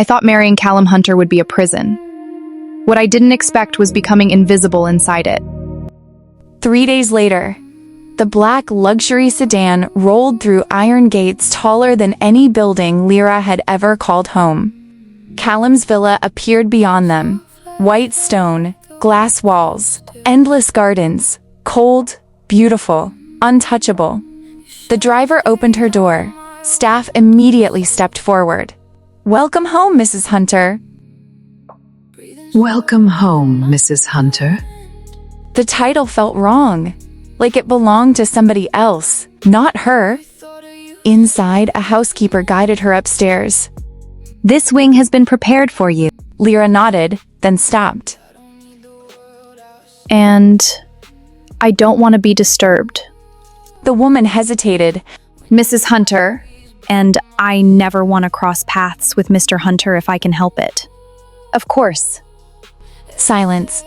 I thought marrying Callum Hunter would be a prison. What I didn't expect was becoming invisible inside it. 3 days later, the black luxury sedan rolled through iron gates taller than any building Lyra had ever called home. Callum's villa appeared beyond them. White stone, glass walls, endless gardens, cold, beautiful, untouchable. The driver opened her door. Staff immediately stepped forward. "Welcome home, Mrs. Hunter." Welcome home, Mrs. Hunter. The title felt wrong, like it belonged to somebody else, not her. Inside, a housekeeper guided her upstairs. This wing has been prepared for you. Lyra nodded, then stopped. And I don't want to be disturbed. The woman hesitated. Mrs. Hunter, and I never want to cross paths with Mr. Hunter if I can help it. Of course. Silence.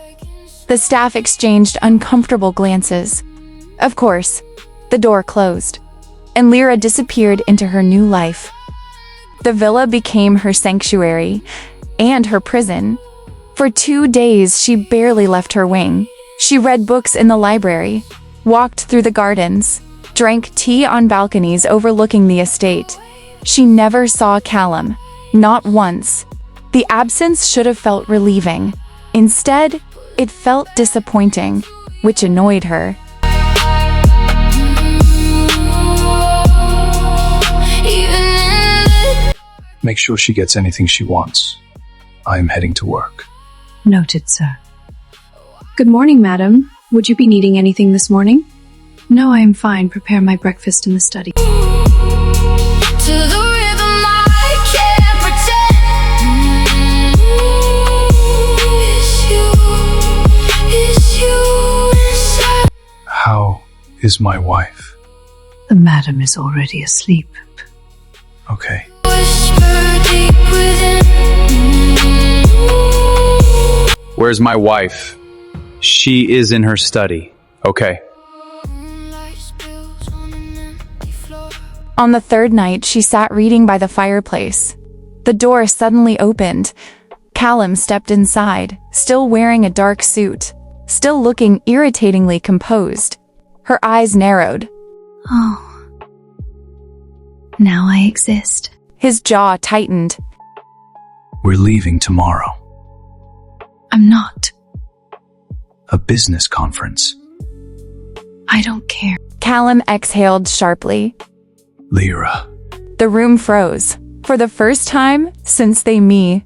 The staff exchanged uncomfortable glances. Of course, the door closed, and Lyra disappeared into her new life. The villa became her sanctuary and her prison. For 2 days, she barely left her wing. She read books in the library, walked through the gardens, drank tea on balconies overlooking the estate. She never saw Callum, not once. The absence should have felt relieving. Instead, it felt disappointing, which annoyed her. Make sure she gets anything she wants. I am heading to work. Noted, sir. Good morning, madam. Would you be needing anything this morning? No, I am fine. Prepare my breakfast in the study. How is my wife? The madam is already asleep. Okay. Where's my wife? She is in her study. Okay. On the third night, she sat reading by the fireplace. The door suddenly opened. Callum stepped inside, still wearing a dark suit, still looking irritatingly composed. Her eyes narrowed. Oh. Now I exist. His jaw tightened. We're leaving tomorrow. I'm not. A business conference. I don't care. Callum exhaled sharply. Lyra. The room froze. For the first time since they met,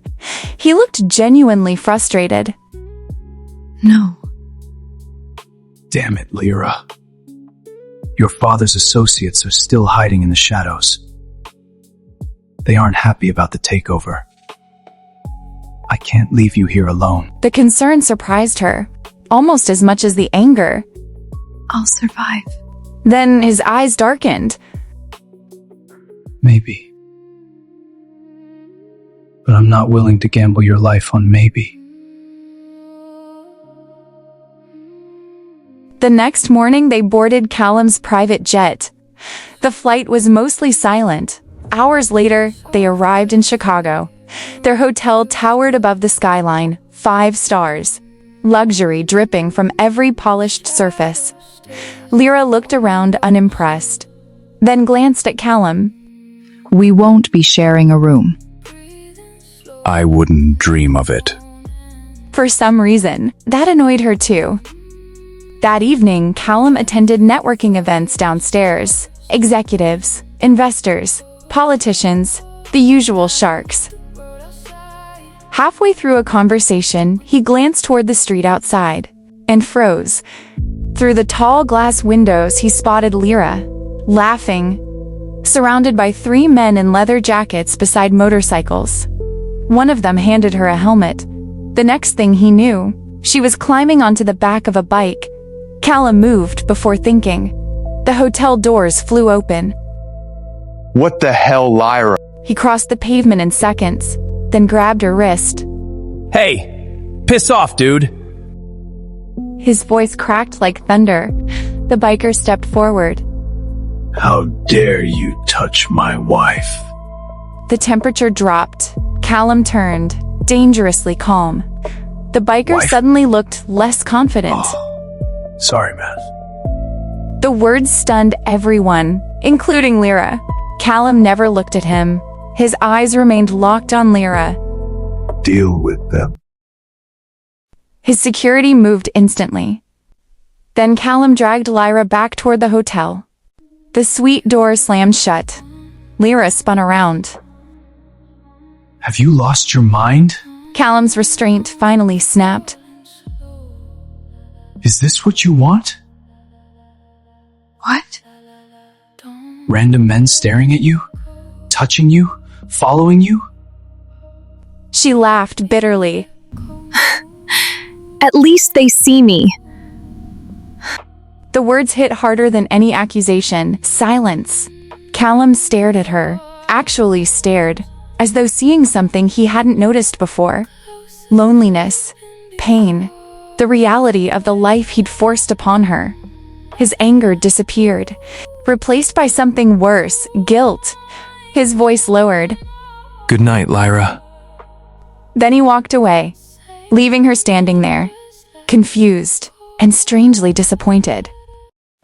he looked genuinely frustrated. No. Damn it, Lyra. Your father's associates are still hiding in the shadows. They aren't happy about the takeover. I can't leave you here alone. The concern surprised her, almost as much as the anger. I'll survive. Then his eyes darkened. Maybe. But I'm not willing to gamble your life on maybe. The next morning, they boarded Callum's private jet. The flight was mostly silent. Hours later, they arrived in Chicago. Their hotel towered above the skyline, 5 stars. Luxury dripping from every polished surface. Lyra looked around unimpressed, then glanced at Callum. We won't be sharing a room. I wouldn't dream of it. For some reason, that annoyed her too. That evening, Callum attended networking events downstairs. Executives, investors, politicians, the usual sharks. Halfway through a conversation, he glanced toward the street outside and froze. Through the tall glass windows, he spotted Lyra, laughing, surrounded by 3 men in leather jackets beside motorcycles. One of them handed her a helmet. The next thing he knew, she was climbing onto the back of a bike. Callum moved before thinking. The hotel doors flew open. What the hell, Lyra? He crossed the pavement in seconds, then grabbed her wrist. Hey, piss off, dude. His voice cracked like thunder. The biker stepped forward. How dare you touch my wife? The temperature dropped. Callum turned, dangerously calm. The biker Wife? suddenly looked less confident. Sorry, man. The words stunned everyone, including Lyra. Callum never looked at him. His eyes remained locked on Lyra. Deal with them. His security moved instantly. Then Callum dragged Lyra back toward the hotel. The suite door slammed shut. Lyra spun around. Have you lost your mind? Callum's restraint finally snapped. Is this what you want? What? Random men staring at you? Touching you? Following you? She laughed bitterly. At least they see me. The words hit harder than any accusation. Silence. Callum stared at her, actually stared, as though seeing something he hadn't noticed before. Loneliness, pain, the reality of the life he'd forced upon her. His anger disappeared, replaced by something worse, guilt. His voice lowered. Good night, Lyra. Then he walked away, leaving her standing there, confused and strangely disappointed.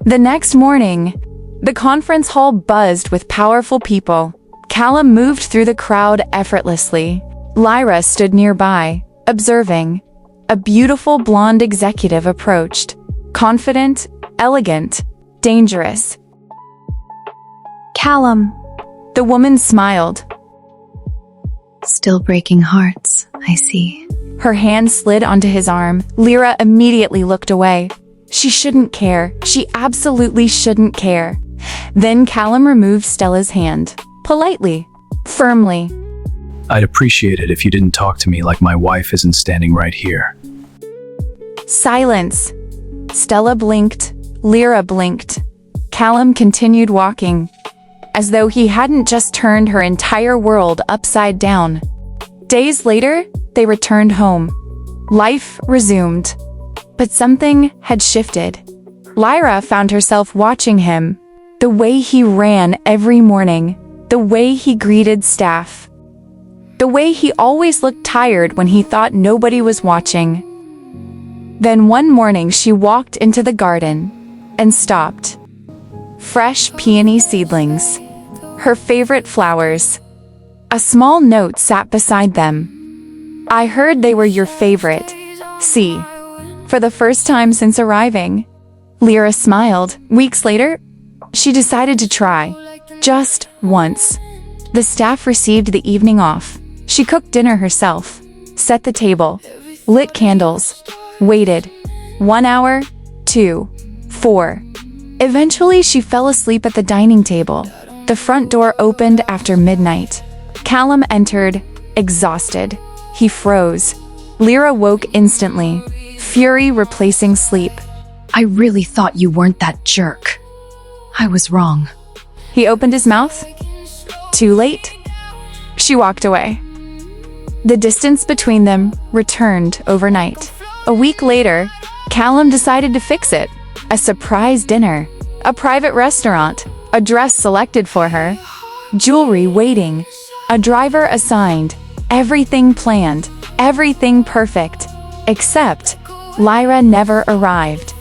The next morning, the conference hall buzzed with powerful people. Callum moved through the crowd effortlessly. Lyra stood nearby, observing. A beautiful blonde executive approached, confident, elegant, dangerous. Callum. The woman smiled. Still breaking hearts, I see. Her hand slid onto his arm. Lyra immediately looked away. She shouldn't care. She absolutely shouldn't care. Then Callum removed Stella's hand. Politely. Firmly. I'd appreciate it if you didn't talk to me like my wife isn't standing right here. Silence. Stella blinked. Lyra blinked. Callum continued walking, as though he hadn't just turned her entire world upside down. Days later, they returned home. Life resumed. But something had shifted. Lyra found herself watching him. The way he ran every morning. The way he greeted staff. The way he always looked tired when he thought nobody was watching. Then one morning she walked into the garden and stopped. Fresh peony seedlings. Her favorite flowers. A small note sat beside them. I heard they were your favorite. See. For the first time since arriving. Lyra smiled. Weeks later, she decided to try. Just once. The staff received the evening off. She cooked dinner herself. Set the table. Lit candles. Waited. 1 hour. 2. 4. Eventually, she fell asleep at the dining table. The front door opened after midnight. Callum entered, exhausted. He froze. Lyra woke instantly, fury replacing sleep. I really thought you weren't that jerk. I was wrong. He opened his mouth. Too late. She walked away. The distance between them returned overnight. A week later, Callum decided to fix it. A surprise dinner. A private restaurant. A dress selected for her. Jewelry waiting. A driver assigned. Everything planned. Everything perfect. Except, Lyra never arrived.